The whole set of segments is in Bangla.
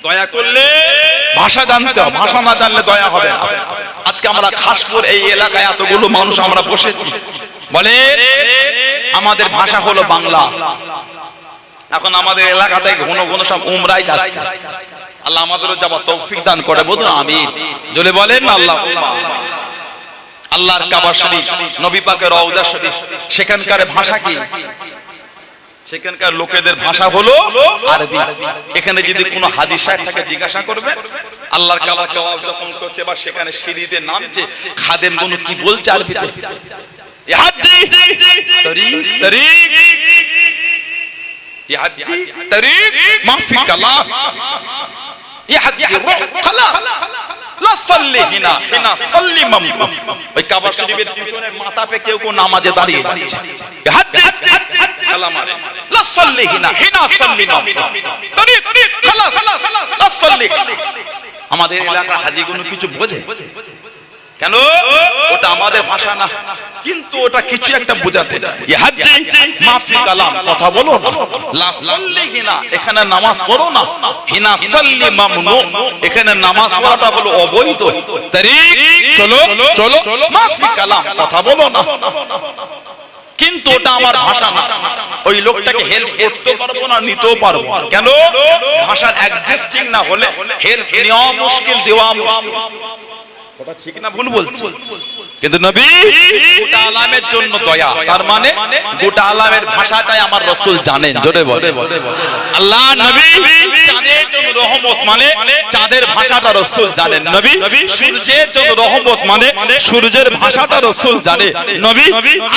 দয়া করলে ভাষা জানতে হবে, ভাষা না জানলে দয়া হবে না। আজকে আমরা খাসপুর এই এলাকায় এতগুলো মানুষ আমরা বসেছি, বলে আমাদের ভাষা হলো বাংলা। এখন আমাদের এলাকাতে ঘন ঘন সব উমরাই যাচ্ছে, আল্লাহ আমাদেরও যাবার তৌফিক দান করে, বলুন আমিন। জোরে বলেন আল্লাহ। আল্লাহর কাবা শরীফ, নবী পাকের রওজা শরীফ, সেখানকার ভাষা কি? সেখানকার লোকেদের ভাষা হলো আরবি। এখানে যদি কোনো হাজী সাহেব থাকে জিজ্ঞাসা করবে আল্লাহর কাবা তওয়াফ যখন করছে বা সেখানে সিঁড়িতে নামছে, খাদেম গুলো কি বলছে আরবিতে? ইয়া হাজ্জি তরিক তরিক, ইয়া হাজ্জি তরিক মাফি কালাম, ইয়া হাজ্জি খালাস লা সাল্লি হিনা হিনা সাল্লি মামদুদ। ওই কাবা শরীফের পিছনে মাথা পে কেউ কেউ নামাজে দাঁড়িয়ে যাচ্ছে, ইয়া হাজ্জি কালাম আরে লা সাল্লি হিনা হিনা সাল্লি মামদুদ তরিক খালাস লা সাল্লি। আমাদের এলাকার হাজীগুলো কিছু বোঝে কেন? ওটা আমাদের ভাষা না, কিন্তু ওটা কিছু একটা বোঝাতে চায়। ইয়া হাজ্জি মাফি কালাম, কথা বলো না। লা সাল্লি হিনা, এখানে নামাজ পড়ো না। হিনা সাল্লি মামনু, এখানে নামাজ পড়াটা হলো অবৈধ। তারিক চলো চলো মাফি কালাম, কথা বলো না। কিন্তু ওটা আমার ভাষা না, ওই লোকটাকে হেল্প করতে পারবো না, নিতেও পারবো না। কেন? ভাষার অ্যাডজাস্টিং না হলে হেল্প নেওয়া মুশকিল, দেওয়া মুশকিল। কথা ঠিক না ভুল বলছি? কিন্তু নবী গোটা আলামের জন্য দয়া, তার মানে গোটা আলামের ভাষাটাই আমার রাসূল জানেন। জোরে বলে আল্লাহ। নবী চাঁদের জন্য রহমত, মানে চাঁদের ভাষাটা রাসূল জানেন। নবী সূর্যের জন্য রহমত, মানে সূর্যের ভাষাটা রাসূল জানে। নবী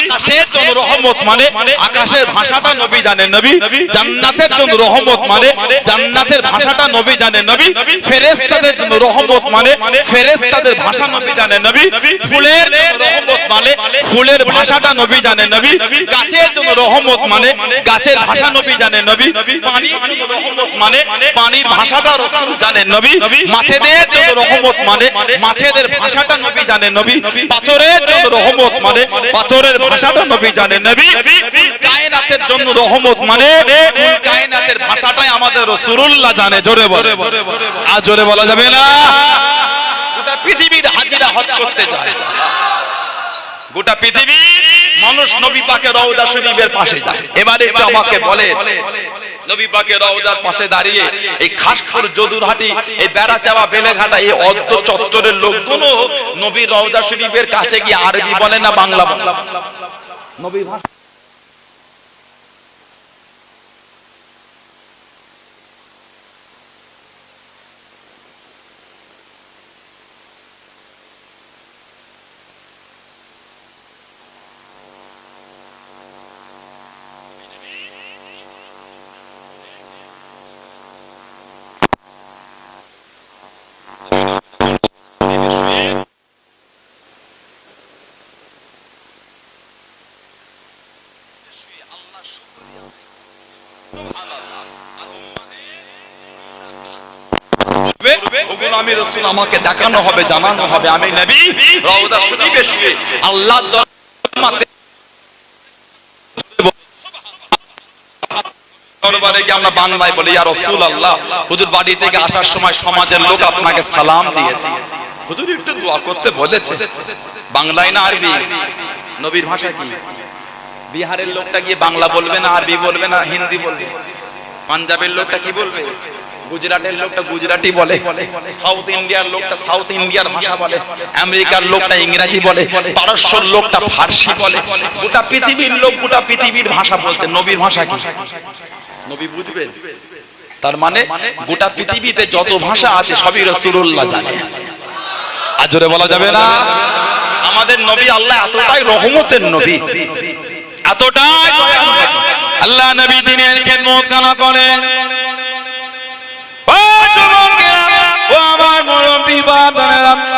আকাশের জন্য রহমত, মানে আকাশের ভাষাটা নবী জানেন। নবী জান্নাতের জন্য রহমত, মানে জান্নাতের ভাষাটা নবী জানেন। নবী ফেরেশতাদের জন্য রহমত, মানে ফেরেশতাদের ভাষা নবী জানেন। নবী ফুলের জন্য রহমত, মানে ফুলের ভাষাটা নবী জানেন। নবী গাছের জন্য রহমত, মানে গাছের ভাষা নবী জানেন। নবী পানির জন্য রহমত, মানে পানির ভাষাটা রাসূল জানেন। নবী মাছেদের জন্য রহমত, মানে মাছেদের ভাষাটা নবী জানেন। নবী পাথরের জন্য রহমত, মানে পাথরের ভাষাটা নবী জানেন। নবী কায়নাতের জন্য রহমত, মানে কায়নাতের ভাষাটাই আমাদের রাসূলুল্লাহ জানে। জোরে বলে, আর জোরে বলা যাবে না। গোটা পৃথিবীর হাজিরা হজ করতে যায়, গোটা পৃথিবীর মানুষ নবী পাকের রওজা শরীফের পাশে যায়। এবারে একটু আমাকে বলে, নবী পাকের রওজার পাশে দাঁড়িয়ে এই খাসপুর যদুরহাটি, এই বেড়াচাওয়া বেলেঘাটা, এই অর্ধ চত্বরের লোকগুলো নবীর রওজা শরীফের কাছে গিয়ে আরবি বলে না বাংলা বলে? নবী ভাষা আমি রাসূল, আমাকে দেখানো হবে, জানানো হবে আমি নবী রওজা শরীফে শুয়ে আল্লাহ দরবারে গিয়ে আমরা বাংলায় বলি, ইয়া রাসূলুল্লাহ, হুজুর বাড়ি থেকে আসার সময় সমাজের লোক আপনাকে সালাম দিয়েছে, হুজুর একটু দোয়া করতে বলেছে। বাংলায় না আরবি? নবীর ভাষা কি? বিহারের লোকটা গিয়ে বাংলা বলবে না, আরবি বলবে না, হিন্দি বলবে? পাঞ্জাবের লোকটা কি বলবে? গুজরাটের লোকটা গুজরাটি বলে, সাউথ ইন্ডিয়ার লোকটা সাউথ ইন্ডিয়ার ভাষা বলে, আমেরিকার লোকটা ইংরেজি বলে, পারস্যর লোকটা ফার্সি বলে। গোটা পৃথিবীর লোক গোটা পৃথিবীর ভাষা বলছে। নবীর ভাষা কি? নবী বুঝবেন? তার মানে গোটা পৃথিবীতে যত ভাষা আছে সবই রাসূলুল্লাহ জানে। আর জোরে বলা যাবে না? আমাদের নবী আল্লাহ এতটাই রহমতের নবী, এতটাই আল্লাহ নবী দিনের খেদমত কানা করেন।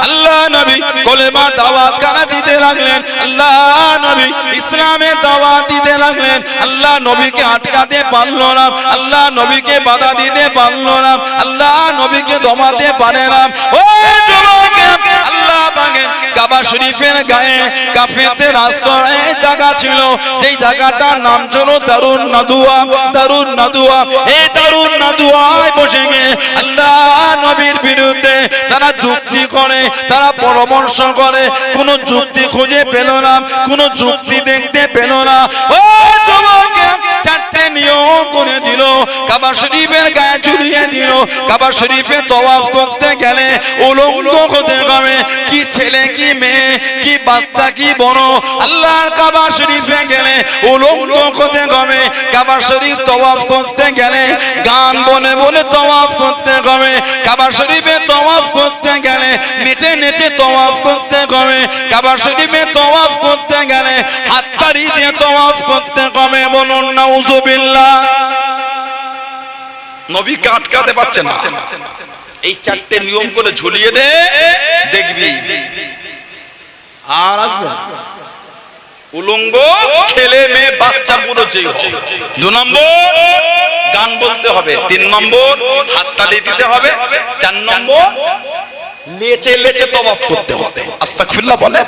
আল্লাহ নবী কলেমার দাওয়াত কানা দিতে লাগলেন, আল্লাহ নবী ইসলামের দাওয়াত দিতে লাগলেন। আল্লাহ নবীকে আটকাতে পারলো না, আল্লাহ নবীকে বাধা দিতে পারলো না, আল্লাহ নবীকে দমাতে পারে না। ও যুবক, আল্লাহ পাকের কাবা শরীফের গায়ে কাফেরদের আশ্রয় জায়গা ছিল, যেই জায়গাটার নাম ছিল দারুন নাদুয়া। দারুন নাদুয়া, এই দারুন নাদুয়ায় বসে গিয়ে আল্লাহ তারা যুক্তি করে, তারা পরামর্শ করে, কোনো যুক্তি খুঁজে পেল না, কোনো যুক্তি দেখতে পেল না। ও যুবক, চারটে নিয়ম করে দিল, কাবা শরীফের গায়ে ঝুলিয়ে দিল। কাবা শরীফে তওয়াফ করতে গেলে উলঙ্গ হতে হবে, কি ছেলে কি মেয়ে, কি বাচ্চা কি বড়, আল্লাহর কাবা শরীফে গেলে উলঙ্গ হতে হবে। কাবা শরীফ তওয়াফ করতে গেলে গান বলে বলে তওয়াফ করতে হবে। কাবা শরীফে তওয়াফ করতে গেলে নেচে নেচে তওয়াফ করতে হবে। কাবা শরীফে তওয়াফ করতে গেলে হাততালি দিয়ে তওয়াফ করতে হবে। বলুন নাউজুবিল্লাহ। নবী আটকাতে পারছে না, এই চারটে নিয়ম করে ঝুলিয়ে দে, দেখবি আর আসবে উলঙ্গ ছেলে মেয়ে বাচ্চা পুরো যেই হোক। 2 নম্বর গান বলতে হবে, 3 নম্বর হাততালি দিতে হবে, 4 নম্বর লেচে লেচে তওয়াফ করতে হবে। আস্তাগফিরুল্লাহ বলে,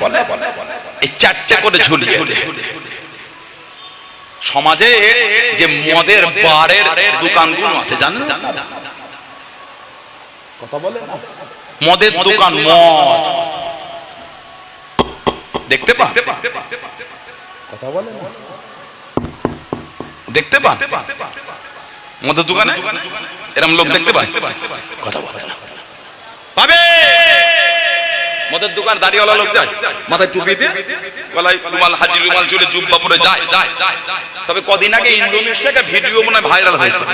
এই চারটে করে ঝুলিয়ে দে। সমাজে যে মদের বারের দোকানগুলো আছে জানেন, কথা বলে না, মদের দোকান, মদ দেখতে পান, কথা বলে না, দেখতে পান মদের দোকানে এরকম লোক দেখতে পান, কথা বলে না, পাবে মদের দোকান দাড়িওয়ালা লোক যায়, মাথায় টুপি দিয়ে, গলায় রুমাল, হাজি রুমাল চুলে জুব্বা পরে যায়। তবে কদিন আগে ইন্দোনেশিয়ার ভিডিও মনে হয় ভাইরাল হয়েছে,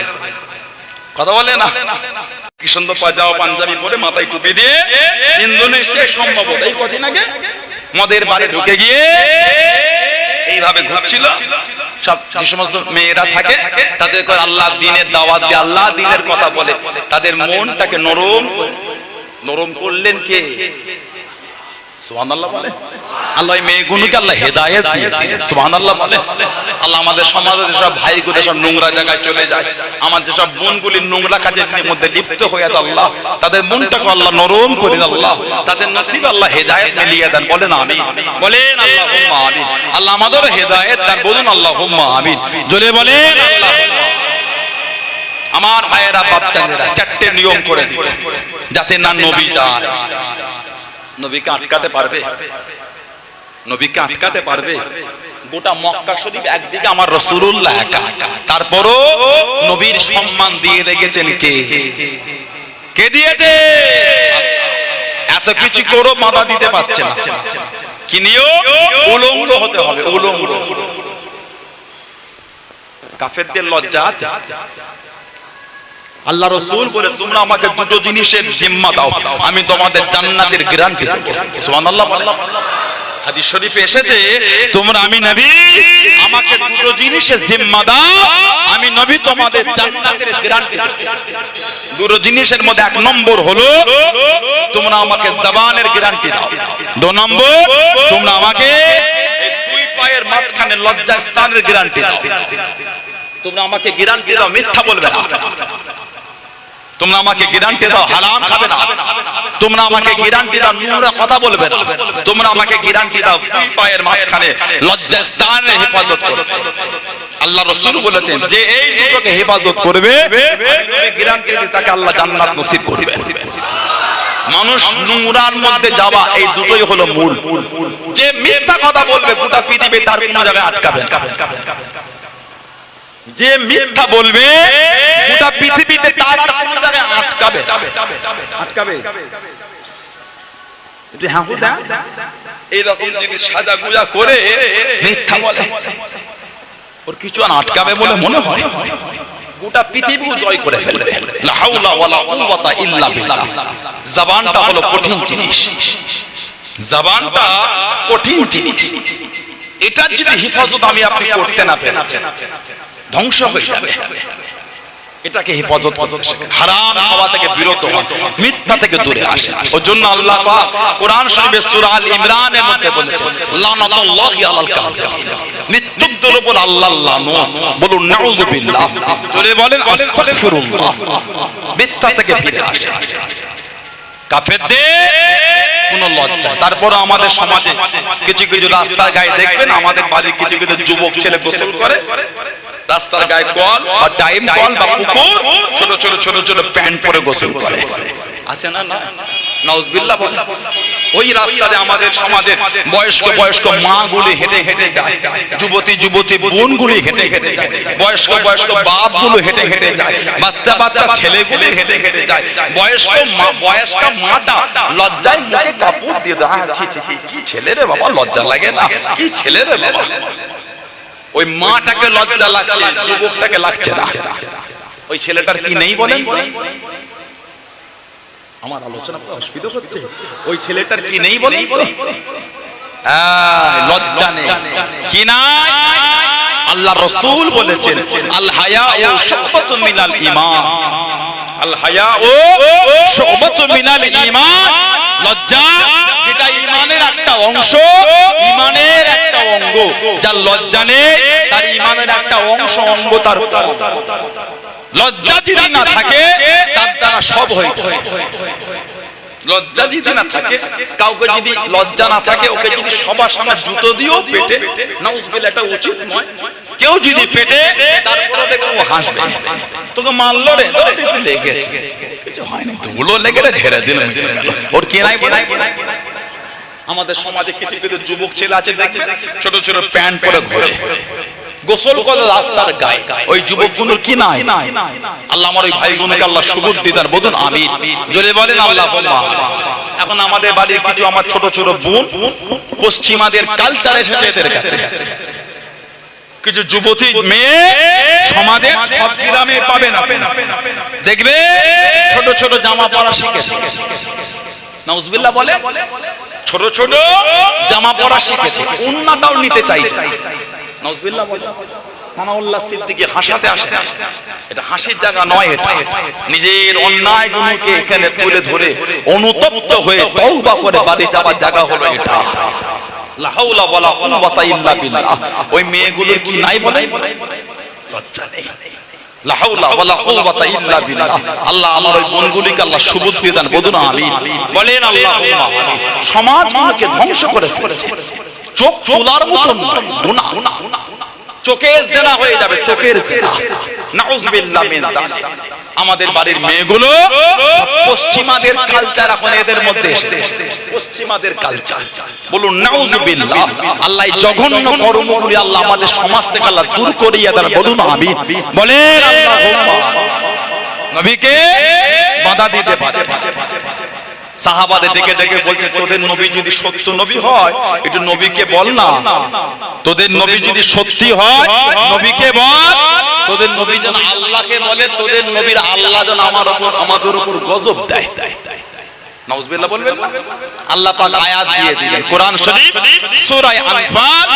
কথা বলে না, কি সুন্দর পাজামা পাঞ্জাবি পরে মাথায় টুপি দিয়ে ইন্দোনেশিয়ায় সম্ভবত এই কদিন আগে মদের বারে ঢুকে গিয়ে এইভাবে ঘুরছিল। সব যে সমস্ত মেয়েরা থাকে তাদের আল্লাহ দিনের দাওয়াত দিয়ে, আল্লাহ দিনের কথা বলে, তাদের মনটাকে নরম করলেন কে? সুবহানাল্লাহ বলে। আল্লাহ মেয়েগুলোকে আল্লাহ হেদায়েত দিয়ে দিলেন। সুবহানাল্লাহ বলে। আল্লাহ আমাদের সমাজের সব ভাইগুলো সব নোংরা জায়গায় চলে যায়, আমাদের সব বোনগুলি নোংরা কাজের মধ্যে লিপ্ত হয়ে যায়, আল্লাহ তাদের মনটাকে আল্লাহ নরম করে দেন, আল্লাহ তাদের নসিব আল্লাহ হেদায়েত মিলিয়ে দেন। বলেন আমিন, বলেন আল্লাহুম্মা আমিন। আল্লাহ আমাদের হেদায়েত দান, বলুন আল্লাহুম্মা আমিন, জোরে বলেন আল্লাহুম্মা। আমার ভাইয়েরা বাচ্চাদেরা চারটে নিয়ম করে দিল যাতে না নবী যায়। নবীকে আটকাতে পারবে? নবীকে আটকাতে পারবে? গোটা মক্কা শরীফ একদিকে আমার রাসূলুল্লাহ একা, তারপরও নবীর সম্মান দিয়ে রেখেছেন কে? কে দিয়েছে? এত কিছু করো বাধা দিতে পারছে না। কি নিয়ম? উলঙ্গ হতে হবে, উলঙ্গ। কাফেরদের লজ্জা আছে? আল্লাহ রাসূল বলে তোমরা আমাকে দুটো জিনিসের জিম্মা দাও, আমি তোমাদের জান্নাতের গ্যারান্টি দেব। সুবহানাল্লাহ বলে। হাদিস শরীফে এসেছে তোমরা, আমি নবী, আমাকে দুটো জিনিসের জিম্মা দাও, আমি নবী তোমাদের জান্নাতের গ্যারান্টি দেব। দুটো জিনিসের মধ্যে 1 নম্বর হলো তোমরা আমাকে জবানের গ্যারান্টি দাও, 2 নম্বর তোমরা আমাকে এই 2 পায়ের মাঝখানে লজ্জা স্থানের গ্যারান্টি দাও। তোমরা আমাকে গ্যারান্টি দাও মিথ্যা বলবে না, তোমরা আমাকে গ্যারান্টি দাও হারাম খাবে না, তোমরা আমাকে গ্যারান্টি দাও নোংরা কথা বলবে না, তোমরা আমাকে গ্যারান্টি দাও 2 পায়ের মাঝখানে লজ্জা স্থানের হেফাজত করবে। আল্লাহ রাসূল বলেছেন যে এই দুটোকে হেফাজত করবে, আমি গ্যারান্টি দিই তাকে আল্লাহ জান্নাত নসিব করবে। মানুষ নোংরার মধ্যে যাওয়া, এই দুটোই হলো মূল। যে মিথ্যা কথা বলবে গোটা পৃথিবী তার কোনো জায়গায় আটকাবে না। যে মিথ্যা বলবে গোটা পৃথিবীতে তার আর কোন জায়গায় আটকাবে একটু হাঁকুদা এইরকম যদি সাজা গুজা করে মিথ্যা বলে ওর কিছু আর আটকাবে বলে মনে হয়? গোটা পৃথিবীও জয় করে ফেলবে। লা হাওলা ওয়ালা কুওয়াতা ইল্লা বিল্লাহ। জবানটা হলো কঠিন জিনিস, জবানটা কঠিন জিনিস। এটা যদি হিফাজত আমি আপনি করতে না পারেন ধ্বংস হয়ে যাবে। এটাকে হেফাজত করতে শেখেন, হারাম খাওয়া থেকে বিরত হন, মিথ্যা থেকে দূরে আসেন। ওর জন্য আল্লাহ পাক কোরআন শরীফে সূরা আল ইমরানের মধ্যে বলেছেন লানাতুল্লাহি আলাল কাযিবিন, মিথ্যুকদের উপর আল্লাহর লানত। বলুন নাউযুবিল্লাহ, জোরে বলেন আস্তাগফিরুল্লাহ। মিথ্যা থেকে ফিরে আসেন। কাফেরদের কোনো লজ্জা। তারপর আমাদের সমাজে কিছু কিছু রাস্তার গায়ে দেখবেন, আমাদের বাড়ির কিছু কিছু যুবক ছেলে গোসল করে রাস্তার গায়ে কল বা টাইম কল বা পুকুর, ছোট ছোট ছোট ছোট প্যান্ট পরে গোসল করে, আছে না? না নাউজুবিল্লাহ বলেন। ওই রাস্তাতে আমাদের সমাজের বয়স্ক বয়স্ক মা গুলি হেঁটে হেঁটে যায়, যুবতী যুবতী বোন গুলি হেঁটে হেঁটে যায়, বয়স্ক বয়স্ক বাপ গুলো হেঁটে হেঁটে যায়, বাচ্চা বাচ্চা ছেলেগুলি হেঁটে হেঁটে যায়। বয়স্ক মাটা লজ্জায় মুখে কাপড় দিয়ে দেয়। কি ছেলে রে বাবা, লজ্জা লাগে না? কি ছেলে রে বাবা? ওই মাটাকে লজ্জা লাগছে, যুবকটাকে লাগছে না। ওই ছেলেটার কি নেই বলেন? আমার আলোচনা অসুবিধা হচ্ছে। ওই ছেলেটার কি নেই বলেন? লজ্জা নেই। কি নাই? আল্লাহ রাসূল বলেছেন আল হায়াউ শুবাতুম মিনাল ঈমান। আল হায়াউ শুবাতুম মিনাল ঈমান। লজ্জা যেটা ঈমানের একটা অংশ, ঈমানের একটা অঙ্গ। যার লজ্জা নেই তার ঈমানের একটা অংশ, অঙ্গ তার। লজ্জা যদি না থাকে তার দ্বারা সব হয়ে যায়। লজ্জা যদি না থাকে, কাউকে যদি লজ্জা না থাকে, ওকে যদি সবার সামনে জুতো দিও পেটে, নাউজুবিল্লাহ, এটা উচিত নয়। কেউ যদি পেটে, তারপরে দেখো ও হাসবে, তোকে মারলো রে, লেগেছে, কিছু হয়নি, তুগুলো লেগে রে, ঝেড়ে দিল, ওর কে নাই বলে। আমাদের সমাজে কিছু কিছু যুবক ছেলে আছে, দেখবে ছোট ছোট প্যান্ট পরে ঘোরে, গোসল করে রাস্তার গায়ে। ওই যুবকগুলোর কি নাই? আল্লাহ আমার ওই ভাইগুলোকে আল্লাহ সুবুদ্ধি দান, বলুন আমিন। জোরে বলেন আল্লাহুম্মা। এখন আমাদের বাড়ির কিছু আমার ছোট ছোট বোন, পশ্চিমাদের কালচার এসেছে এদের কাছে। কিছু যুবতী মেয়ে সমাজে সব গ্রামে পাবে না, দেখবে ছোট ছোট জামা পরা শিখেছে। নাউজুবিল্লাহ বলে, ছোট ছোট জামা পরা শিখেছে, উন্নাটাও নিতে চাইছে। নাউজুবিল্লাহ বলে। সানাউল্লাহ সিদ্দিকী হাসাতে আসে, এটা হাসির জায়গা নয়। এটা নিজের অন্যায়গুলোকে এখানে তুলে ধরে অনুতপ্ত হয়ে তওবা করে বাড়ি যাওয়ার জায়গা হলো এটা। লা হাওলা ওয়ালা কুওয়াতা ইল্লা বিল্লাহ। ওই মেয়েগুলোর কি নাই বলে? লজ্জা নেই। লা হাওলা ওয়ালা কুওয়াতা ইল্লা বিল্লাহ। আল্লাহ আমার ওই বোনগুলিকে আল্লাহ সুবুদ্ধি দান, বলুন আমিন। বলেন আল্লাহুম্মা আমিন। সমাজগুলোকে ধ্বংস করে ফেলেছে। চোখ তোলার মতন গুনাহ, চোখের জিনা হয়ে যাবে, চোখের জিনা। নাউজুবিল্লাহ মিন যালিক। আমাদের বাড়ির মেয়েগুলো পশ্চিমাদের কালচার এখন এদের মধ্যে এসেছে, পশ্চিমাদের কালচার। বলুন নাউজুবিল্লাহ। আল্লাহ জঘন্য কর্মগুলি আল্লাহ আমাদের সমাজ থেকে আল্লাহ দূর করিয়ে দেন, বলুন আমিন। বলেন আল্লাহুম্মা। নবীকে বাধা দিতে পারে না। সাহাবাদের ডেকে ডেকে বলছে, তোদের নবী যদি সত্য নবী হয়, একটু নবীকে বল না। তোদের নবী যদি সত্যি হয়, নবীকে বল। তোদের নবী যেন আল্লাহকে বলে, তোদের নবীর আল্লাহ যেন আমাদের উপর গজব দেয়। নাউজুবিল্লাহ বলবেন না? আল্লাহ পাক আয়াত দিয়ে দিলেন কোরআন শরীফ সূরা আনফাল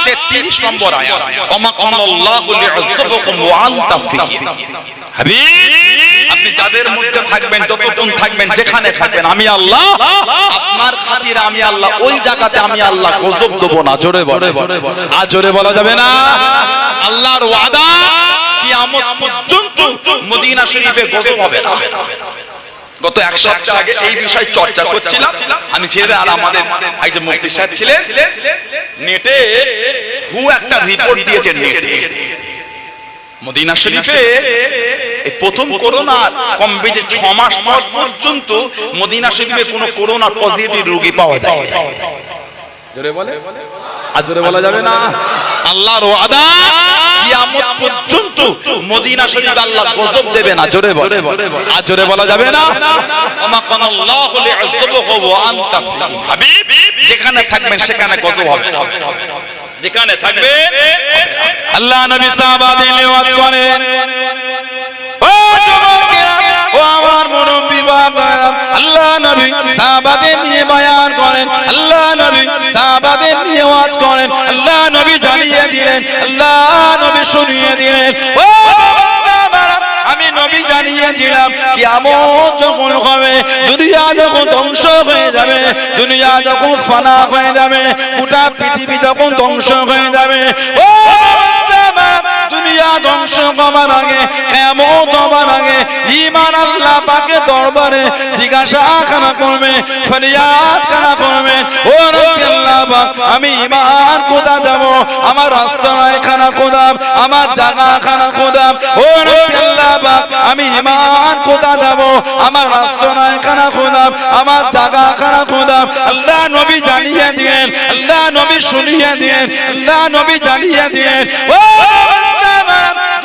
33 নম্বর আয়াত। ওমা কানাল্লাহু লিউযিবাকুম ওয়া আনতা ফীহিম। হাবিব, আপনি যাদের মধ্যে থাকবেন, যতক্ষণ থাকবেন, যেখানে থাকবেন, আমি আল্লাহ আপনার খাতিরে, আমি আল্লাহ ওই জায়গাতে আমি আল্লাহ গজব দেব না। জোরে বলে, আর জোরে বলা যাবে না। আল্লাহর ওয়াদা কিয়ামত পর্যন্ত মদিনা শরীফে গজব হবে না। গত এক সপ্তাহ আগে এই বিষয় চর্চা করছিলাম আমি, ছেলে আর আমাদের একজন মুফতি সাহেব ছিলেন। নেটে একটা রিপোর্ট দিয়েছেন, নেটে মদিনা শরীফে এই প্রথম করোনা কম বেশি 6 মাস পর পর্যন্ত মদিনা শরীফে কোনো করোনা পজিটিভ রোগী পাওয়া যায় না। জোরে বলে, আর জোরে বলা যাবে না। আল্লাহর ওয়াদা কিয়ামত পর্যন্ত মদিনা শরীফে আল্লাহ গজব দেবে না। জোরে বলে, আর জোরে বলা যাবে না। ওমা কানাল্লাহু লিউযিবাকুম ওয়া আনতা ফীহিম। হাবিব, যেখানে থাকবেন সেখানে গজব হবে, যেখানে থাকবে। আল্লাহ নবী সাহাবাদের নিয়ে ওয়াজ করেন, ও যুবকেরা, ও আমার মুরব্বি বাবা, আল্লাহ নবী সাহাবাদের নিয়ে বয়ান করেন, আল্লাহ নবী সাহাবাদের নিয়ে ওয়াজ করেন। আল্লাহ নবী জানিয়ে দিলেন, আল্লাহ নবী শুনিয়ে দিলেন, ও সাহাবারা, আমি নবী জানিয়ে দিলাম কিয়ামত যখন হবে, দুনিয়া যখন ধ্বংস হয়ে যাবে, দুনিয়া যখন ফানা হয়ে যাবে, গোটা পৃথিবী যখন ধ্বংস হয়ে যাবে, ও দুনিয়া ধ্বংস হবার আগে, কিয়ামত হবার আগে, ঈমান আল্লাহ পাকের দরবারে জিজ্ঞাসা খানা করবে, ফরিয়াদ খানা করবে, ও রব্বি আল্লাহ পাক, আমি ঈমান কোথা যাব, আমার রাস্তায় খানা কোদাম, আমার জায়গা খানা কোদাম, ও রব্বি আল্লাহ পাক, আমি ঈমান কোথা যাব, আমার রাস্তায় খানা কোদাম, আমার জায়গা খারাপ খোদা আল্লাহ নবী জানিয়ে দিয়েন, আল্লাহ নবী শুনিয়ে দিয়েন, আল্লাহ নবী জানিয়ে দিয়েন ও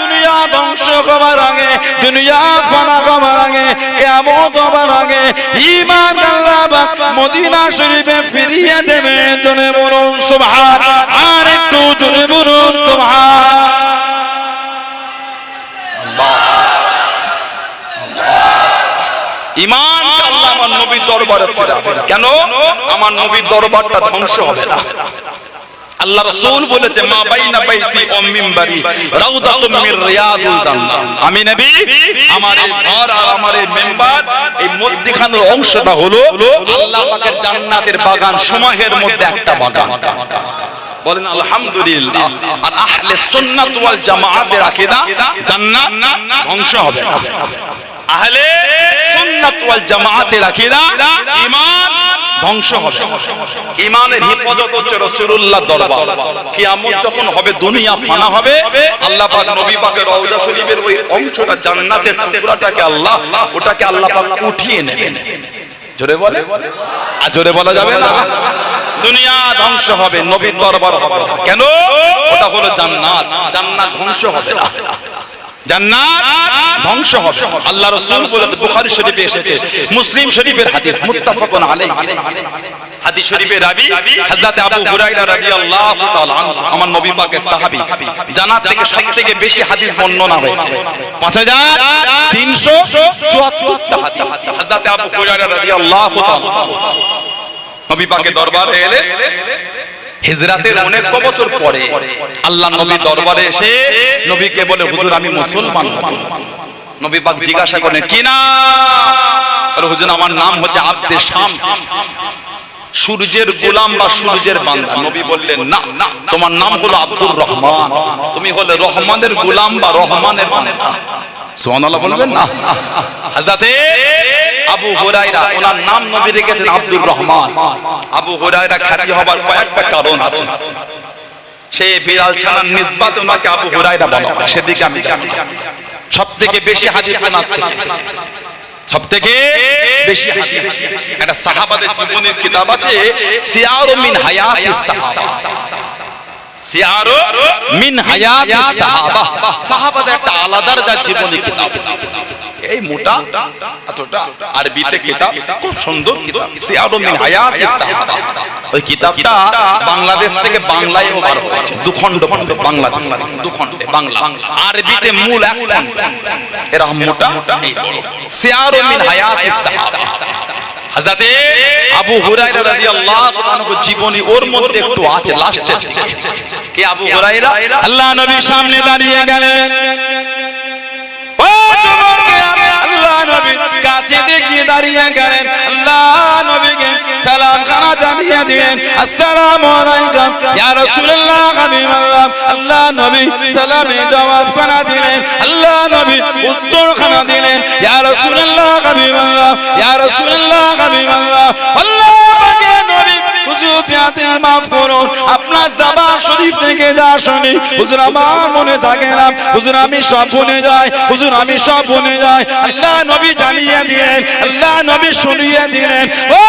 দুনিয়া ধ্বংস হবার আগে, দুনিয়া ফানা হবার আগে, কিয়ামত হবার আগে ঈমান আল্লাহ পাক মদিনা শরীফে ফিরিয়ে দেবে। জোরে বলুন সুবহান, আর একটু জোরে বলুন সুবহান। ঈমান আল্লাহ আমার নবীর দরবারে ফিরাবে। কেন? আমার নবীর দরবারটা ধ্বংস হবে না। আল্লাহ রাসূল বলেছে মা বাইনা বাইতি ওয়া মিনবারি রাউদাতুম মির রিয়াদুল জান্নাহ। আমি নবী আমার এই ঘর আর আমার এই মিম্বার এই মধ্যখানের অংশটা হলো আল্লাহ পাকের জান্নাতের বাগান সমূহের মধ্যে একটা বাগান। বলেন আলহামদুলিল্লাহ। আর আহলে সুন্নাত ওয়াল জামাআতের আকীদা জান্নাত ধ্বংস হবে না। আহলে সুন্নাত ওয়াল জামাআতের আকীদা ঈমান ধ্বংস হবে। ঈমানের হিফাজত হচ্ছে রাসূলুল্লাহর দরবার। কিয়ামত যখন হবে, দুনিয়া ফানা হবে, আল্লাহ পাক নবী পাকের রওজা শরীফের ওই অংশটা জান্নাতের টুকরাটাকে আল্লাহ ওটাকে আল্লাহ পাক উঠিয়ে নেবেন। জোরে বলে, আর জোরে বলা যাবে না। দুনিয়া ধ্বংস হবে, নবীর দরবার হবে না। কেন? ওটা হলো জান্নাত। জান্নাত ধ্বংস হবে না, জান্নাত ধ্বংস হবে। আল্লাহ রাসূল বলেছে, বুখারী শরীফে এসেছে, মুসলিম শরীফের হাদিস, মুত্তাফাকুন আলাইহি। হাদিস শরীফের রাবী হযরত আবু হুরায়রা রাদিয়াল্লাহু তাআলা আনহু, আমার নবী পাকের সাহাবী। জান্নাত থেকে সবথেকে বেশি হাদিস বর্ণনা হয়েছে 5374টা হাদিস। হযরত আবু হুরায়রা রাদিয়াল্লাহু তাআলা নবী পাকের দরবারে এলেন হিজরাতের অনেক বছর পরে। আল্লাহ নবীর দরবারে এসে নবীকে বলে, হুজুর আমি মুসলমান হব। নবী পাক জিজ্ঞাসা করেন, কি নাম? আরে হুজুর আমার নাম হচ্ছে আব্দে শামস, সূর্যের গোলাম বা সূর্যের বান্দা। নবী বললেন, না, তোমার নাম হলো আব্দুর রহমান, তুমি হলে রহমানের গোলাম বা রহমানের বান্দা। সুবহানাল্লাহ বলবেন না? হযরতে আবু হুরায়রা, ওনার নাম নবী রেখেছেন আব্দুর রহমান। আবু হুরায়রা খ্যাতি হবার কয়েকটা কারণ আছে। সে বিড়াল ছানার নিসবত ওনাকে আবু হুরায়রা বলা হয়, সেদিকে আমি জানি। সবথেকে বেশি হাদিস ওনার থেকে, সবথেকে বেশি হাদিস। একটা সাহাবাদের জীবনের কিতাব আছে, সিয়ারু মিন হায়াতিস সাহাবা। সিয়ারু মিন হায়াতিস সাহাবা, সাহাবাদের একটা আলাদা জীবনী কিতাব। এই মোটা এতটা আরবিতে কিতাব, খুব সুন্দর কিতাব, সিয়ারু মিন হায়াতিস সাহাবা। ওই কিতাবটা বাংলাদেশ থেকে বাংলায় বার হয়েছে, দুখণ্ড খণ্ড, বাংলাদেশ থেকে দুখণ্ডে বাংলা, আরবিতে মূল এক খণ্ড। এরকম মোটা এই সিয়ারু মিন হায়াতিস সাহাবা। হযরত আবু হুরায়রা রাদিয়াল্লাহু আনহু জীবনী ওর মধ্যে একটু আছে লাস্টের দিকে। কে আবু হুরায়রা? আল্লাহ নবীর সামনে দাঁড়িয়ে গেলেন, ও যুবক, আল্লাহ নবীর কাছে দেখিয়ে দাঁড়িয়ে গেলেন। আল্লাহ নবীকে সালাম খানা জানিয়ে দিলেন, আসসালামু আলাইকুম ইয়া রাসূলুল্লাহ হাবিবাল্লাহ। আল্লাহ নবী সালামে জবাব খানা দিলেন, আল্লাহ নবী উত্তর খানা দিলেন, ইয়া রাসূলুল্লাহ হাবিবাল্লাহ, ইয়া রাসূলুল্লাহ হাবিবাল্লাহ। আল্লাহ পাকের নবী, হুজুর প্যাতে মাফ করুন, আপনার জবান শরীফ থেকে যা শুনি হুজুর আমার মনে থাকে না, হুজুর আমি সব ভুলে যাই, হুজুর আমি সব ভুলে যাই। আল্লাহ নবী জানিয়ে দিলেন, আল্লাহ নবী শুনিয়ে দিলেন, ও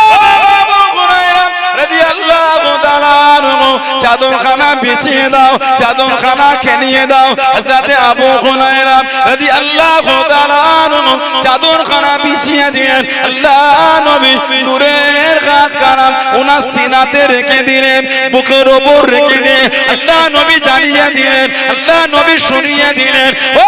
আবু হুরায়রা রাদিয়াল্লাহু তাআলা আনহু, চাদরখানা বিছিয়ে দাও, চাদরখানা খেলিয়ে দাও। হযরত আবু হুরায়রা রাদিয়াল্লাহু তাআলা আনহু চাদরখানা বিছিয়ে দিলেন। আল্লাহ নবী নূরের হাত কারাম ওনার সিনাতে রেখে দিলেন, বুকের উপর রেখে দিলেন। আল্লাহ নবী জানিয়ে দিলেন, আল্লাহ নবী শুনিয়ে দিলেন, ও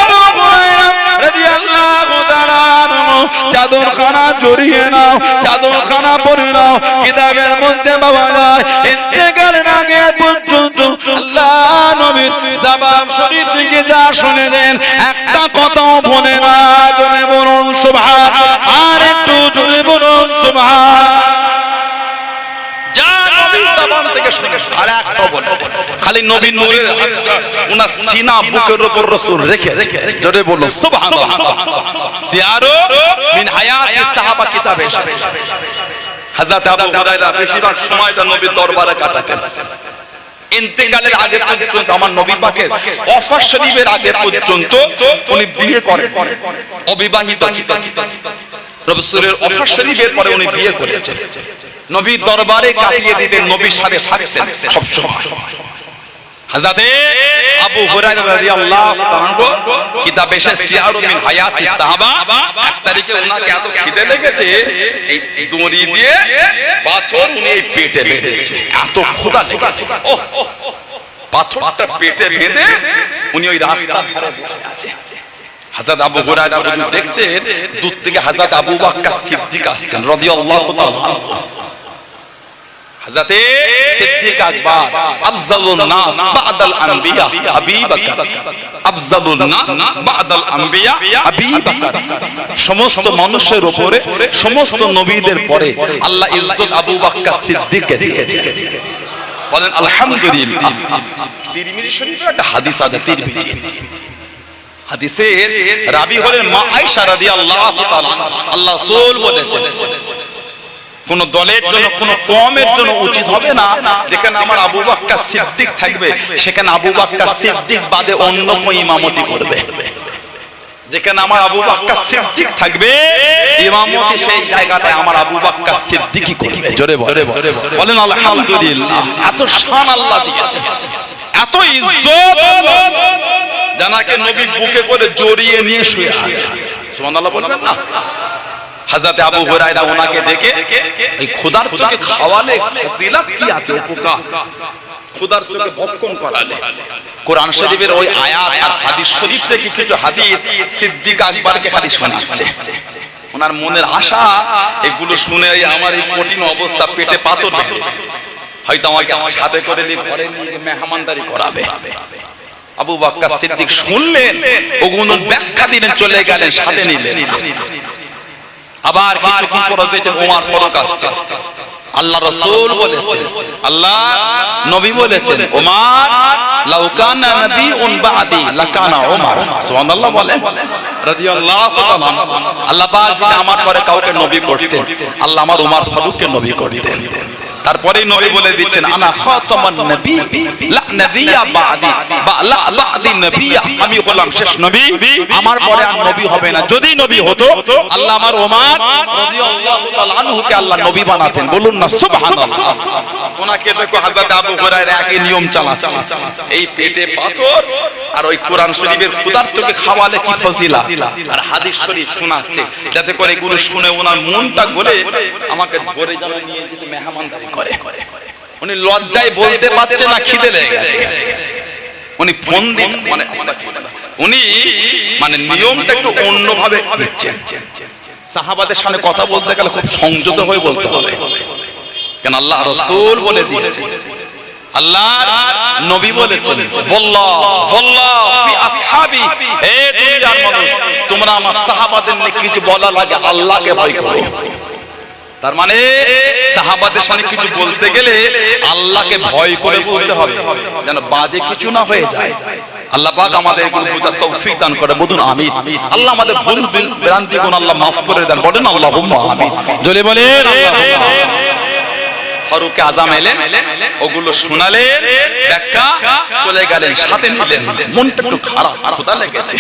আবু হুরায়রা রাদিয়াল্লাহু তাআলা আনহু চাদরখানা জড়িয়ে নাও, চাদরখানা পরে নাও। কিতাবের মধ্যে পাওয়া যায় ইন্তেকালের আগে পর্যন্ত আল্লাহ নবীর জবান শরীফ থেকে যা শুনে দেন একটা কথাও ভোলে না। জোরে বলুন সুবহান, আর একটু জোরে বলুন সুবহান। যা নবীর জবান থেকে শুনে আর একটা বলে, খালি নবীর নূরের হাতটা ওনার সিনা বুকের উপর রাসূল রেখে, জোরে বলুন সুবহানাল্লাহ। সিয়ারু মিন হায়াতিস সাহাবা কিতাবে এসেছে। হযরত আবু হুরায়রা বেশিরভাগ সময়টা নবীর দরবারে কাটাতেন। ইন্তেকালের আগে পর্যন্ত, আমার নবী পাকের ওফাত শরীফের আগে পর্যন্ত উনি বিয়ে করেন, অবিবাহিত ছিলেন। রসুলের অফার শরীফের পরে উনি বিয়ে করেছেন। নবীর দরবারে কাটিয়ে দিতেন, নবীর সাথে থাকতেন সবসময়। হযরতে আবু হুরায়রা রাদিয়াল্লাহু তাআলা কিতাব এসে সিয়ারুম মিন হায়াতিস সাহাবা, এক তারিখে ওনাকে এত খিদে লেগেছে, এই দড়ি দিয়ে পাথর উনি এই পেটে বেঁধেছে, এত ক্ষুধা লেগেছে। পাথরটা পেটে বেঁধে উনি ওই রাস্তার ধারে বসে আছে। হযরত আবু হুরায়রা হুজুর দেখছেন দূর থেকে হযরত আবু বকর সিদ্দিক আসছেন রাদিয়াল্লাহু তাআলা। হযরতে সিদ্দিক আকবর আফজালুন নাস বা'দাল আম্বিয়া আবু বকর, আফজালুন নাস বা'দাল আম্বিয়া আবু বকর। সমস্ত মানুষের উপরে, সমস্ত নবীদের পরে আল্লাহ ইজ্জত আবু বকর সিদ্দিককে দিয়েছেন। বলেন আলহামদুলিল্লাহ। তিরমিজি শরীফের একটা হাদিস আছে, তিরমিজি হাদিসের রাবী হলেন মা আয়েশা রাদিয়াল্লাহু তাআলা আনহা। আল্লাহ রাসূল বলেছেন কোন দলের জন্য, কোন কওমের জন্য উচিত হবে না যেখানে আমার আবু বকর সিদ্দিক থাকবে সেখানে আবু বকর সিদ্দিক বাদে অন্য কেউ ইমামতি করবে। যেখানে আমার আবু বকর সিদ্দিক থাকবে ইমামতি সেই জায়গাটায় আমার আবু বকর সিদ্দিকই করবে। জোরে বলেন আলহামদুলিল্লাহ। এত শান আল্লাহ দিয়েছেন, এত ইজ্জত, জানাকে নবী বুকে করে জড়িয়ে নিয়ে শুয়ে আছে। সুবহানাল্লাহ বলবেন না? হযরত আবু হুরায়রা ওনাকে দেখে এই খোদার চোখে খাওয়ালে ফজিলত কি আছে, উপকার, খোদার চোখে ভক্ষণ করালে। কোরআন শরীফের ওই আয়াত আর হাদিস শরীফ থেকে কিছু হাদিস সিদ্দিক আকবরকে খালি শোনাচ্ছে। ওনার মনের আশা এগুলো শুনে আমার এই কঠিন অবস্থা, পেটে পাথর বেঁধেছে, হয়তো আমাকে সাথে করে নিয়ে ঘরে নিয়ে মেহমানদারি করাবে। আবু বকর সিদ্দিক শুনলেন, ওগুলো ব্যাখ্যা দিলেন, চলে গেলেন, সাথে নিলেন না। আবার কিছুক্ষণ পরে দেখেন ওমর ফারুক আসছে। আল্লাহ রাসূল বলেছেন, আল্লাহ নবী বলেছেন, ওমর লাউ কানা নবিয়ুন বাদি লাকানা ওমর। সুবহানাল্লাহ বলেন রাদিয়াল্লাহু তাআলা। আল্লাহ পাক যদি আমার পরে কাউকে নবী করতেন, আল্লাহ আমার ওমর ফারুককে নবী করতেন। তারপরে নবী বলে দিচ্ছেন, আনা খাতামান নবী লা নবিয়্যা বাদি বা লা বাদি নবিয়্যা, আমি হলাম শেষ নবী, আমার পরে আর নবী হবে না। যদি নবী হতো আল্লাহ আমার ওমর রাদিয়াল্লাহু তাআলা আনহুকে আল্লাহ নবী বানাতেন। বলুন না সুবহানাল্লাহ। ওনাকে দেখো হযরত আবু হুরায়রা একই নিয়ম চালাচ্ছে, এই পেটে পাথর আর ওই কোরআন শরীফের খোদার চোখে খাওয়ালে কি ফজিলত, আর হাদিস শরীফ শোনাচ্ছে, যাতে করে এগুলো শুনে ওনার মনটা গলে আমাকে ঘরে জানা নিয়ে যেতে মেহমানদারি করে। উনি লজ্জায় বলতে পারছে না, খিদে লেগে গেছে। উনি ফোন দিন মানে উনি মানে নিয়মটা একটু অন্যভাবে দিচ্ছেন। সাহাবাদের সামনে কথা বলতে গেলে খুব সংযত হয়ে বলতে হবে, কেন আল্লাহ রাসূল বলে দিয়েছেন, আল্লাহ নবী বলেছেন, ওয়াল্লাহ ফি আসহাবি, হে দুনিয়ার মানুষ তোমরা আমার সাহাবাদের নিয়ে কিছু বলা লাগে আল্লাহকে ভয় করো। তার মানে সাহাবাদের সামনে কিছু বলতে গেলে আল্লাহকে ভয় করে বলতে হবে, যেন বাজে কিছু না হয়ে যায়। আল্লাহ পাক আমাদের এগুলো বোঝার তৌফিক দান করে। বলুন আমিন। আল্লাহ আমাদের ভুল ভ্রান্তি গুণ আল্লাহ মাফ করে দেন। বলেন আল্লাহুম্মা আমিন। জোরে বলেন আল্লাহুম্মা আমিন। ফারুক আযম এলেন, ওগুলো শোনালেন, ব্যাখ্যা, চলে গেলেন, সাথে নিলেন। মনটা একটু খারাপ, ক্ষুধা লেগেছে।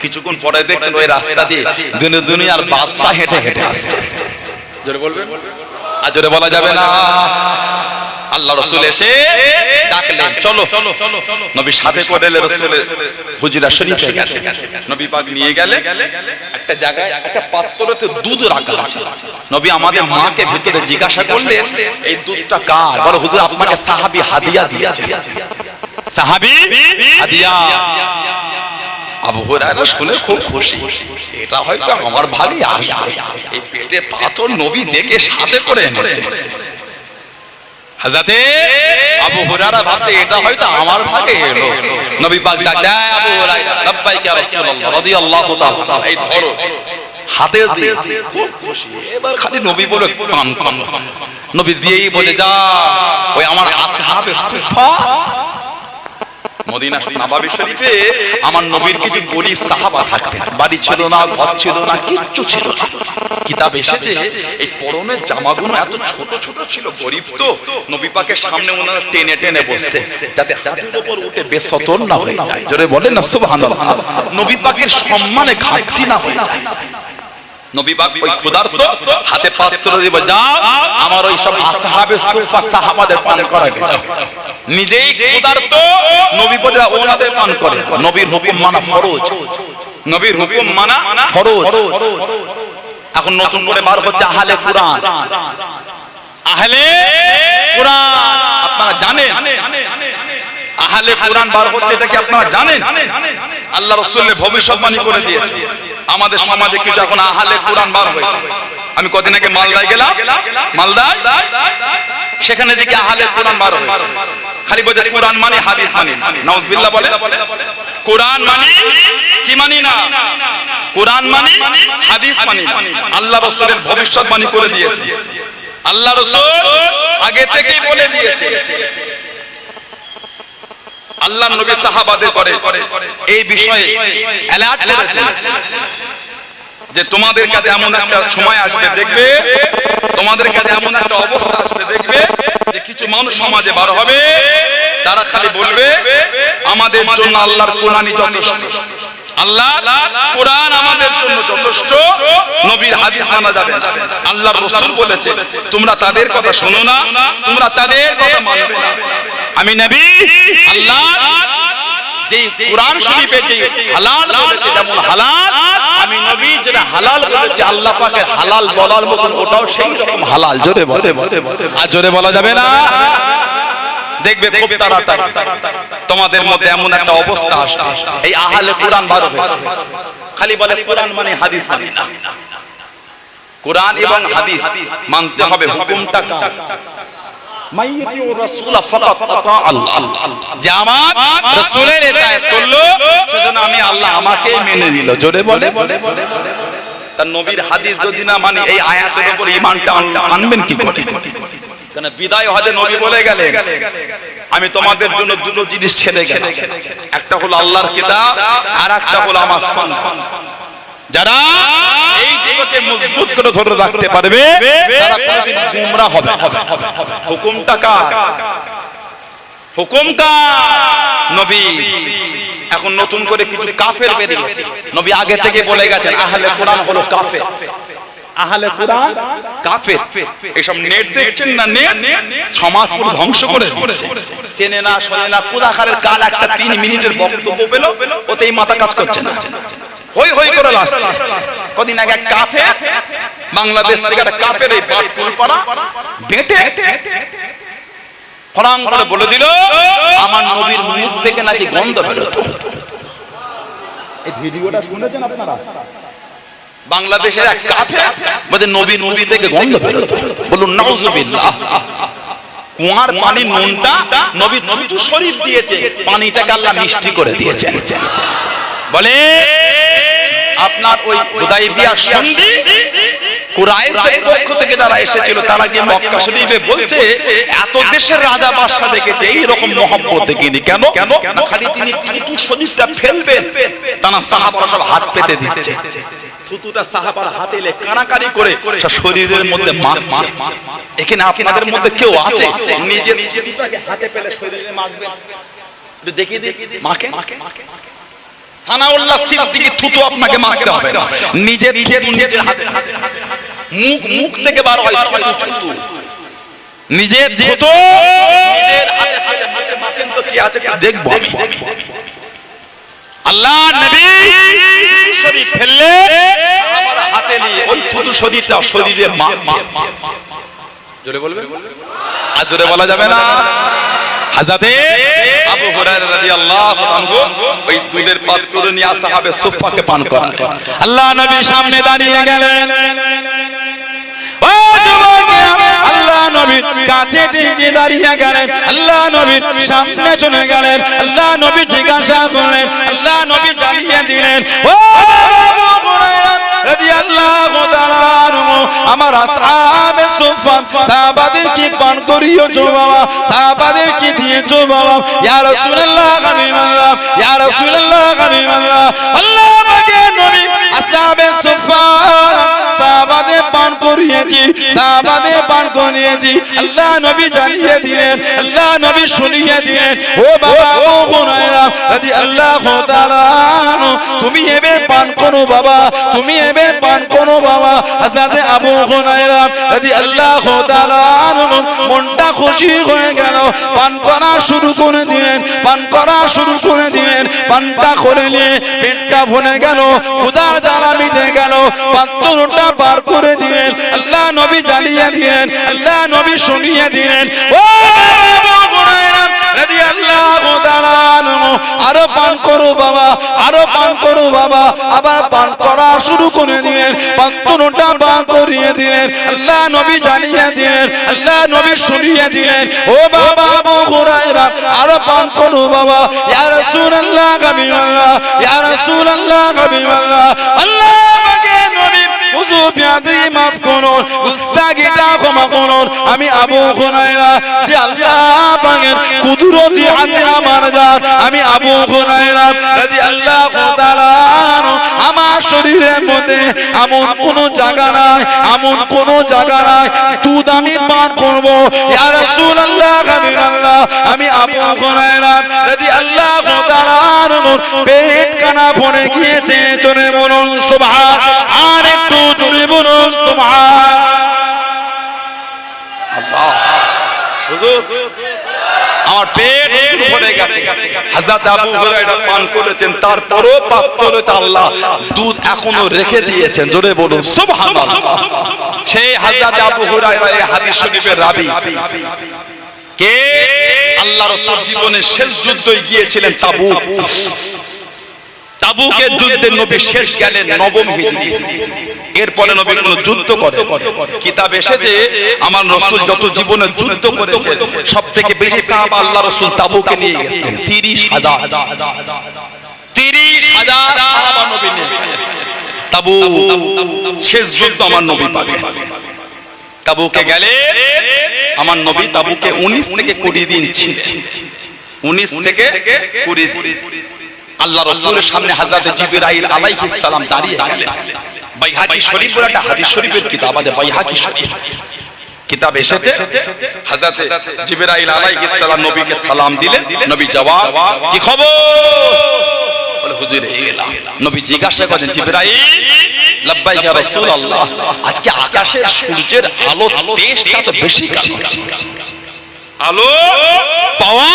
কিছুক্ষণ পরে দেখছেন ওই রাস্তা দিয়ে দুনিয়ার বাদশা হেঁটে হেঁটে আসছে। জোরে বলবেন? আর জোরে বলা যাবে না। আল্লাহ রাসূল এসে ডাকলেন, চলো। নবী সাথে করে রাসূলের হুজরা শরীফে গেছে। নবী পাক নিয়ে গেলে একটা জায়গায় একটা পাত্রতে দুধ রাখা আছে। নবী আমাদের মাকে ভিতরে জিজ্ঞাসা করলেন, এই দুধটা কার? বলে হুজুর আপনাকে সাহাবী হাদিয়া দিয়েছে। সাহাবী হাদিয়া। আবু হুরায়রা শুনে খুব খুশি, এটা হয়তো আমার ভাগে আসবে। এই পেটে পাথর নবী দেখে সাথে করে এনেছে। হযরতে আবু হুরায়রা ভাবছে এটা হয়তো আমার ভাগে এলো। নবী পাক ডাকলেন, আবু হুরায়রা লাব্বাইক ইয়া রাসূলুল্লাহ রাদিয়াল্লাহু তাআলা, এই ধরো। হাতে দিয়েছি, খুব খুশি। এবার খালি নবী বলে কাম কাম, নবী দিয়েই বলে যা ওই আমার আসহাবে সুফা মদিনা নববী শরীফে আমার নবীর কিছু গরীব সাহাবা থাকতেন। বাড়ি ছিল না, ঘর ছিল না, কিচ্ছু ছিল না। কিতাব এসেছে এই পরনের জামাগুলো এত ছোট ছোট ছিল, গরীব তো। নবী পাকের সামনে ওনারা টেনে টেনে বসতেন যাতে হাতের উপর উঠে বেসতর না হয়ে যায়। জোরে বলেন না সুবহানাল্লাহ। নবী পাকের সম্মানে ঘাটতি না হয়ে যায়। নবী পাক ওই ক্ষুধার্ত হাতে পাত্র দিব, যাও আমার ওই সব আসহাবে সুফা সাহাবাদের পান করা গেছে। নিজেই ক্ষুধার্ত, নবী বলে ওনাদের পান করে। নবীর হুকুম মানা ফরজ, নবীর হুকুম মানা ফরজ। এখন নতুন করে বার হচ্ছে আহলে কুরআন। আহলে কুরআন আপনারা জানেন? আহলে কুরআন বার হচ্ছে, এটা কি আপনারা জানেন? আল্লাহ রাসূল ভবিষ্যৎবাণী করে দিয়েছে আমাদের সমাজে কিছু এখন আহলে কুরআন বার হয়েছে। আমি কদিন আগে মালদায় গেলাম, মালদায় সেখানে দেখি আহলে কুরআন বার হয়েছে। খালি বলে কুরআন মানে হাদিস মানি না, নাউজুবিল্লাহ বলে। কুরআন মানে কি মানি না, কুরআন মানে হাদিস মানি না। আল্লাহ রাসূলের ভবিষ্যৎবাণী করে দিয়েছে, আল্লাহ রাসূল আগে থেকেই বলে দিয়েছে। আল্লাহ নবী সাহাবাদের করে এই বিষয়ে অ্যালার্ট করেছেন যে তোমাদের কাছে এমন একটা সময় আসবে, দেখবে তোমাদের কাছে এমন একটা অবস্থা আসবে, দেখবে যে কিছু মানুষ সমাজে বার হবে, তারা খালি বলবে আমাদের জন্য আল্লাহর কোরআনই যথেষ্ট, আল্লাহ কোরআন আমাদের জন্য যথেষ্ট, নবীর হাদিস মানা যাবে না। আল্লাহর রাসূল বলেছে তোমরা তাদের কথা শোনো না, তোমরা তাদের কথা মানবে না। আমি নবী আল্লাহ যে কোরআন শরীফে যে হালাল বলেছে, যেমন হালাল, আমি নবী যেটা হালাল বলেছে আল্লাহ পাকের হালাল বলার মতন ওটাও সেই রকম হালাল। জোরে বলে, আর জোরে বলা যাবে না। দেখবে খুব তাড়াতাড়ি তোমাদের মধ্যে এমন একটা অবস্থা আসবে, এই আহলে কুরআন বার হয়েছে, খালি বলে কোরআন মানে হাদিস মানে না। কোরআন এবং হাদিস মানতে হবে। হুকুমটা মাইয়াতিউ রাসূল ফাকাত আতা আল্লাহ, যে আমার রাসূলের ইতাআত করলো সেজন্য আমি আল্লাহ আমাকে মেনে নিল। জোরে বলে, তার নবীর হাদিস যদি না মানে এই আয়াতের উপর ঈমানটা আনবেন কি করে? কারণ বিদায় হজে নবী বলে গেলেন আমি তোমাদের জন্য দুটো জিনিস ছেড়ে গেলাম, একটা হলো আল্লাহর কিতাব আর একটা হলো আমার সুন্নাহ। যারা এই দুটোকে মজবুত করে ধরে রাখতে পারবে তারা কোনদিন গোমরা হবে না। হুকুমটা কার? হুকুম কার? নবী। এখন নতুন করে কিছু কাফের বেরিয়েছে, নবী আগে থেকে বলে গেছেন আহলে কোরআন হলো কাফের, আহলে কুরআন কাফের। এসব নেট দেখছেন না, নেট সমাজ পুরো ধ্বংস করে দিচ্ছে। চেনে না, শোনে না, কুরাখারের কাল একটা 3 মিনিটের বক্তব্য পেল, ওতেই মাথা কাজ করছে না, হই হই করে আসছে। কদিন আগে এক কাফের বাংলাদেশ থেকে একটা কাফের এই বাটকুল পাড়া বেটে ফরাং করে বলে দিল আমার নবীর মুখ থেকে নাকি গন্ধ বেরোতো। এই ভিডিওটা শুনেছেন আপনারা? বাংলাদেশের এক কাফের বলে নবী থেকে গন্ধ বেরোতো। বলুন নাউজুবিল্লাহ। কুয়ার পানি নুনটা নবী থুতু শরীফ দিয়েছে, পানিটাকে আল্লাহ মিষ্টি করে দিয়েছেন। বলে আপনার ওই হুদাইবিয়া সন্ধি কুরাইশের পক্ষ থেকে যারা এসেছিল তারা গিয়ে মক্কা শরীফে বলছে এত দেশের রাজা বাদশা দেখেছে এই রকম মহব্বত দেখিনি। কেন? খালি তিনি থুতু শরীফটা ফেলবেন, তারা সাহাবারা সব হাত পেতে দিচ্ছে। থুতুটা সাহাবার হাতে এলে কানাকানি করে শরীরের মধ্যে মাখছে। এখানে আপনাদের মধ্যে কেউ আছে নিজের থুতুটাকে হাতে পেলে শরীরে মাখবে? একটু দেখিয়ে দিই, মাখে। সানাউল্লাহ সিদ্দিকী থুতু আপনাকে মাখতে হবে না, নিজের নিজের হাতে, মুখ থেকে বার হয় থুতু, নিজের থুতু নিজের হাতে হাতে মাখেন তো কি আছে দেখবো। আল্লাহ নবী শরীফ ফেললে আমার হাতে নিয়ে ওই থুতু শরীরটা শরীরে মাখবে। জোরে বলবেন? আর জোরে বলা যাবে না। হযরতে আবু হুরায়রা রাদিয়াল্লাহু আনহু ওই দুধের পাত্র নিয়ে আসহাবে সুফফাকে পান করালেন। আল্লাহ নবী সামনে দাঁড়িয়ে গেলেন। ও যুবকেরা, আল্লাহ নবী কাছে দিকে দাঁড়িয়ে গেলেন, আল্লাহ নবী সামনে চলে গেলেন। আল্লাহ নবী জিজ্ঞাসা করলেন, আল্লাহ নবী জানিয়ে দিলেন ও আবু হুরায়রা রাদিয়াল্লাহু তাআলা আনহু, আমার আসহাবে সুফফা সাহাবাদের কি পান করিয়েছো বাবা, সাহাবাদের কি দিয়েছো বাবা? ইয়া রাসূলুল্লাহ হাবিবাল্লাহ, ইয়া রাসূলুল্লাহ হাবিবাল্লাহ, আল্লাহ পাকের নবী আসহাবে সুফফা সাহাবাদের পান করিয়েছি, সাহাবাদের পান করিয়েছি। আল্লাহ নবী জানিয়ে দিলেন, আল্লাহ নবী শুনিয়ে দিলেন ও বাবা আবু হুরায়রা রাদিয়াল্লাহু তাআলা আনহু, তুমি এবে পান করো বাবা, তুমি এবে পান করো বাবা। হযরত আবু হুরায়রা রাদিয়াল্লাহু তাআলা আনহু মনটা খুশি হয়ে গেল, পান করা শুরু করে দিলেন, পান করা শুরু করে দিলেন। পানটা করে নিয়ে পেটটা ভরে গেল, ক্ষুধার জ্বালা মিটে গেল, পাত্রটা পার করে দিলেন। আল্লাহ নবী জানিয়ে দিলেন, আল্লাহ নবী শুনিয়ে দিলেন, ও আবু হুরায়রা রাদিয়াল্লাহু তাআলা আনহু, আরো পান করো বাবা, আরো পান করো বাবা। আবার পান করা শুরু করে দিলেন, পাত্রটা পান করিয়ে দিলেন। আল্লাহ নবী জানিয়ে দিলেন, আল্লাহ নবী শুনিয়ে দিলেন, ও বাবা আবু হুরায়রা আরো পান করো বাবা। ইয়া রাসূলুল্লাহ হাবিবাল্লাহ, ইয়া রাসূলুল্লাহ হাবিবাল্লাহ, আল্লাহ পাকে নবী হুজুর বিয়াদি মাফ করুন, গুস্তাখিটা ক্ষমা করুন। আমি আবু হুরায়রা যে আল্লাহ পাকের কুদরতি হাতে আমার জান, আমি আবু হুরায়রা রাদিয়াল্লাহু তাআলা আনহু, আমার শরীরের মধ্যে এমন কোন জায়গা নাই, এমন কোন জায়গা নাই দুধ আমি পান করব। ইয়া রাসূলুল্লাহ হাবিবাল্লাহ, আমি আবু হুরায়রা রাদিয়াল্লাহু তাআলা আনহু পেট কানা ভরে গিয়েছে। জোরে বলুন সুবহান, আর একটু জোরে বলুন সুবহান আল্লাহ। হুজুর আমার পেট ভরে গেছে। হযরত আবু হুরায়রা পান করেছেন, তারপরও পাত্রতে আল্লাহ দুধ এখনো রেখে দিয়েছেন। জোরে বলুন সুবহানাল্লাহ। সেই হযরত আবু হুরায়রা এই হাদিস শরীফের রাবী কে? আল্লাহ রাসূল জীবনের শেষ যুদ্ধে গিয়েছিলেন তাবুক। তাবুকের যুদ্ধে নবী শেষ গেলেন নবম হিজরি। এরপরে নবী কোনো যুদ্ধ করে কিতাব এসেছে আমার রাসূল যত জীবনে যুদ্ধ করেছেন সবথেকে বেশি সাহাবা আল্লাহ রাসূল তাবুকে নিয়ে গেছেন। 30,000 সাহাবা নবী নিয়ে গেলেন। তাবুক শেষ যুদ্ধ আমার নবী পাবে। তাবুকে গেলে আমার নবী তাবুকে 19 থেকে 20 দিন ছিলেন। 19 থেকে 20 দিন আল্লাহ রাসূলের সামনে হযরত জিবরাইল আলাইহিস সালাম দাঁড়িয়ে গেলেন। বাইহাকি শরীফ বলে একটা হাদিস শরীফের কিতাব আছে, বাইহাকি শরীফ কিতাব এসেছে। হযরত জিবরাইল আলাইহিস সালাম নবীকে সালাম দিলেন। নবী জবাব, কি খবর? বলে হুজুর এই গেলাম। নবী জিজ্ঞাসা করেন, জিবরাইল? লাব্বাইক ইয়া রাসূলুল্লাহ, আজকে আকাশের সূর্যের আলো তেজটা তো বেশি কেন? আলো পাওয়া?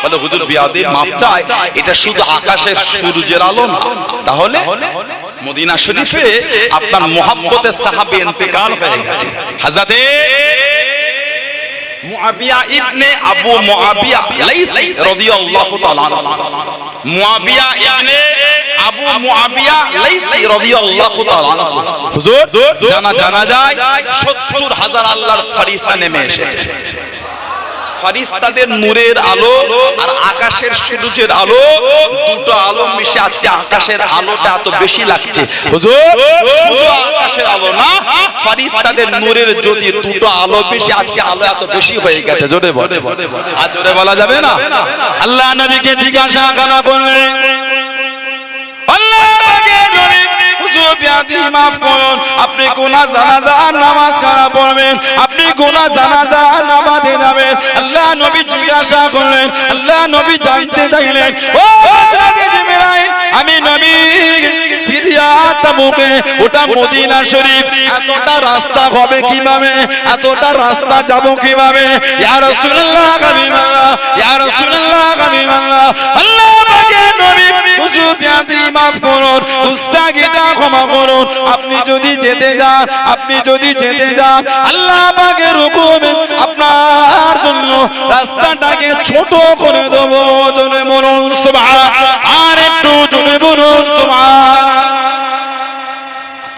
বলে হুজুর বিয়াদে মাপ চাই, এটা শুধু আকাশের সূর্যের আলো না। তাহলে মদিনা শরীফে আপনার মুহাব্বতের সাহাবী ইন্তেকাল হয়ে গেছে। হযরত মুআবিয়া ইবনে আবু মুআবিয়া লাইসি রাদিয়াল্লাহু তাআলা আনহু, মুআবিয়া ইবনে আবু মুআবিয়া লাইসি রাদিয়াল্লাহু তাআলা আনহু, হুজুর জানা যায় 70,000 আল্লাহর ফেরেশতা নেমে এসেছে। ফেরেশতাদের নূরের আলো আর আকাশের সূর্যের আলো, দুটো আলো মিশে আজকে আকাশের আলোটা এত বেশি লাগছে। হুজুর শুধু আকাশের আলো না, ফেরেশতাদের নূরের জ্যোতি, দুটো আলো মিশে আজকে আলো এত বেশি হয়ে গেছে। জোরে বলে, আর জোরে বলা যাবে না। আল্লাহ নবীকে জিজ্ঞাসা করা করলেন, আল্লাহ পাকের নবী হুজুর বিয়াদি মাফ করুন, আপনি কোন জানাজার নামাজ কারা পড়বেন? আপনি কোন জানাজার নামাজে যাবেন? আল্লাহ নবী জিজ্ঞাসা করলেন, আল্লাহ নবী জানতে চাইলেন, ও হযরত জিবরাইল, আমি নবী সিরিয়া তাবুকে, ওটা মদিনা শরীফ, এতটা রাস্তা হবে কিভাবে? এতটা রাস্তা যাব কিভাবে? ইয়া রাসূলুল্লাহ হাবিবাল্লাহ, ইয়া রাসূলুল্লাহ হাবিবাল্লাহ, আল্লাহ পাকের নবী হুজুর বিয়াদি মাফ করুন, গুস্তাখিটা ক্ষমা করুন। আপনি যদি যেতে যান, আপনি যদি যেতে যান, আল্লাহ পাকের হুকুমে আপনার জন্য রাস্তাটাকে ছোট করে দেব। জোরে বলুন সুবহান, আর একটু জোরে বলুন সুবহান।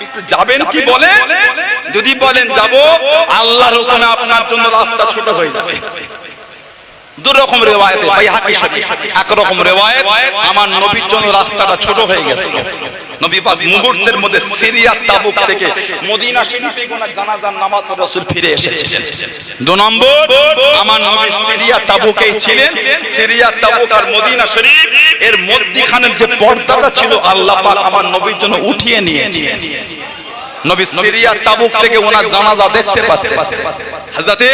একটু যাবেন কি বলেন? যদি বলেন যাব, আল্লাহর হুকুমে আপনার জন্য রাস্তা ছোট হয়ে যাবে। দুই রকম রিওয়ায়েত, বাইহাকি শরীফ একরকম রিওয়ায়েত, আমার নবীর জন্য রাস্তাটা ছোট হয়ে গেছে। নবী পাক মুহূর্তের মধ্যে সিরিয়া তাবুক থেকে মদিনা শরীফে কোন জানাজার নামাজ রাসূল ফিরে এসেছিলেন। দুই নম্বর, আমার নবী সিরিয়া তাবুকেই ছিলেন। সিরিয়া তাবুক আর মদিনা শরীফ এর মধ্যখানের যে পর্দাটা ছিল আল্লাহ পাক আমার নবীর জন্য উঠিয়ে নিয়েছিলেন। নবী সিরিয়া তাবুক থেকে ওনার জানাজা দেখতে পাচ্ছেন। হযরতে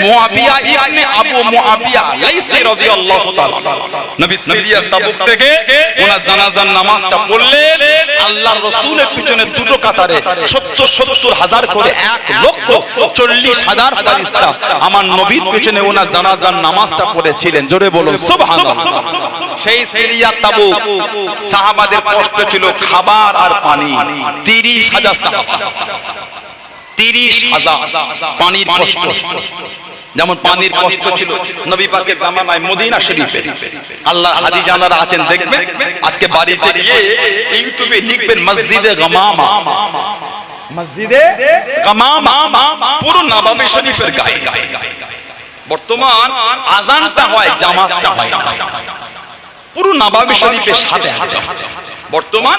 মুআবিয়া ইবনে আবু মুআবিয়া লাইসি রাদিয়াল্লাহু তাআলা নবী সিরিয়া তাবুক থেকে ওনার জানাজার নামাজটা পড়লেন। আল্লাহর রাসূলের পিছনে দুটো কাতারে 70,000 করে 1,40,000 ফেরেশতা আমার নবীর পিছনে ওনার জানাজার নামাজটা পড়েছিলেন। জোরে বলুন সুবহানাল্লাহ। সেই সিরিয়া তাবুক সাহাবাদের কষ্ট ছিল খাবার আর পানি। 30,000 সাহাবা, 30,000 পানির কষ্ট। যেমন পানির কষ্ট ছিল নবী পাকের জামানায় মদিনা শরীফে। আল্লাহ হাজি জানারা আছেন দেখবেন, আজকে বাড়িতে গিয়ে ইউটিউবে লিখবেন মসজিদে গামামা, মসজিদে গামামা পুরো নববী শরীফের গায়ে। বর্তমান আযানটা হয়, জামাতটা হয় না। পুরো নববী শরীফের সাথে বর্তমান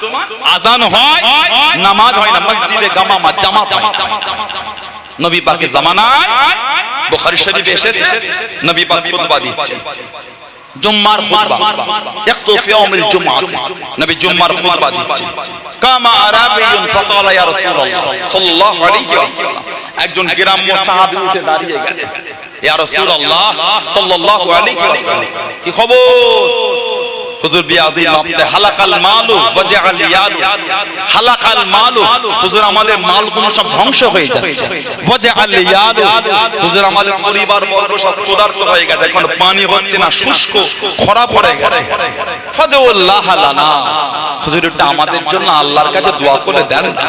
আযান হয়, নামাজ হয় না। মসজিদে গামামা জামাত হয়। নবী পাকের জামানায় বুখারী শরীফে এসেছে, নবী পাক খুতবা দিচ্ছেন, জুম্মার খুতবা, ইয়াকতু ফি ইয়াউমিল জুমআতি, নবী জুম্মার খুতবা দিচ্ছেন। কামা আরাবিয়ুন ফাকালা ইয়া রাসূলুল্লাহ সাল্লাল্লাহু আলাইহি ওয়াসাল্লাম, একজন গ্রাম্য সাহাবী উঠে দাঁড়িয়ে গেলেন, ইয়া রাসূলুল্লাহ সাল্লাল্লাহু আলাইহি ওয়াসাল্লাম, কি খবর? হুজুর বিয়াদি মাপতে হালাকাল মালু ওয়াজআল ইয়ালু, হালাকাল মালু হুজুর আমাদের মালগুলো সব ধ্বংস হয়ে যাচ্ছে। ওয়াজআল ইয়ালু হুজুর আমাদের পরিবার বর্গ সব ক্ষুধার্ত হয়ে গেছে, এখন পানি হচ্ছে না, শুষ্ক খরা পড়ে গেছে। ফাদুল্লাহ লানা, হুজুর এটা আমাদের জন্য আল্লাহর কাছে দোয়া করে দেন না।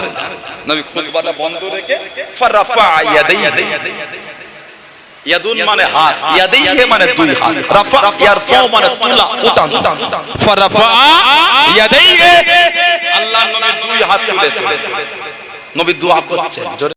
নবী খুতবাটা বন্ধ রেখে ফারাফা ইয়াদাইহি, ইয়াদুন মানে হাত, ইয়াদাইহি মানে দুই হাত, রাফা ইয়ারফাউ মানে তুলা উঠান, ফারাফা ইয়াদাইহি, আল্লাহ নবী দুই হাত তুলেছেন, নবী দোয়া করছেন।